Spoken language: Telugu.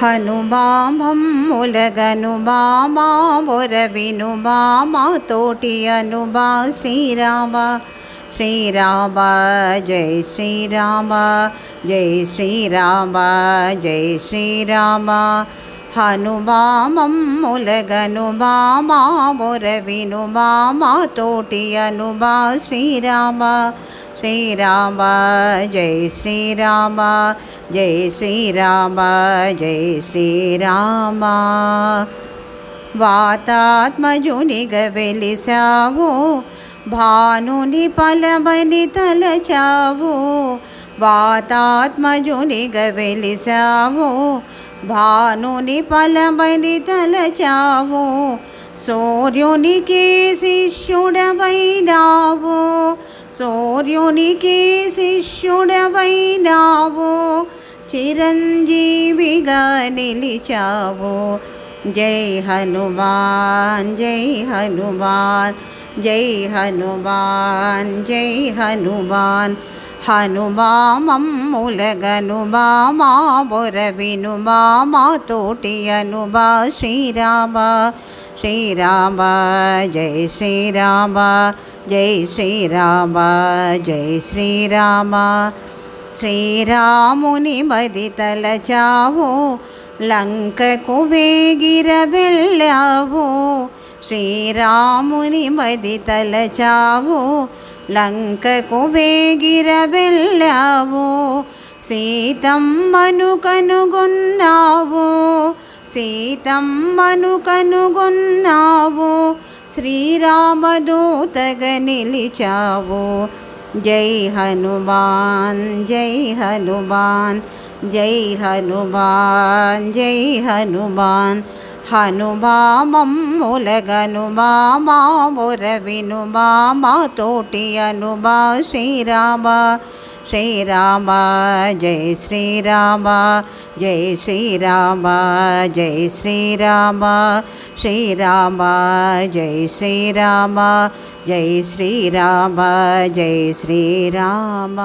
హనుమామమ్ములగనుబామా బొరవినుబామా తోటి అనుబా శ్రీరామ శ్రీరామ జై శ్రీరామ జై శ్రీరామ జై శ్రీరామ హనుమామమ్ములగనుబామా బొరవినుబామా తోటి అనుబా శ్రీరామ శ్రీరామ జై శ్రీరామ జై శ్రీరామ జై శ్రీరామ వాతాత్మజునిగ వెలిసావు భానుని పలబని తలచావు వాతాత్మజునిగ వెలిసావు భానుని పలబని తలచావు సూర్యునికి శిష్యుడవైనావు సూర్యునికి శిష్యుడవైనావు చిరంజీవిగా నిలిచావు జై హనుమాన్ జై హనుమాన్ జై హనుమాన్ జై హనుమాన్ హనుమామమ్ములగనుబామా బొరవినుబామా తోటి అనుబా శ్రీరామ శ్రీరామ జై శ్రీరామ జై శ్రీరామ జై శ్రీరామ శ్రీరాముని మది తలచావు లంకకు వేగిర వెళ్ళావు శ్రీరాముని మది తలచావు లంకకు వేగిర వెళ్ళావు సీతమ్మను కనుగొన్నావు సీతమ్మను కనుగొన్నావు శ్రీరామదూతగా నిలిచావు జై హనుమాన్ జై హనుమాన్ జై హనుమాన్ జై హనుమాన్ హనుమామమ్ములగనుబామా బొరవినుబామా తోటి అనుబా శ్రీరామ శ్రీరామ జై శ్రీరామ జై శ్రీరామ జై శ్రీరామ శ్రీరామ జై శ్రీరామ జై శ్రీరామ జై శ్రీరామ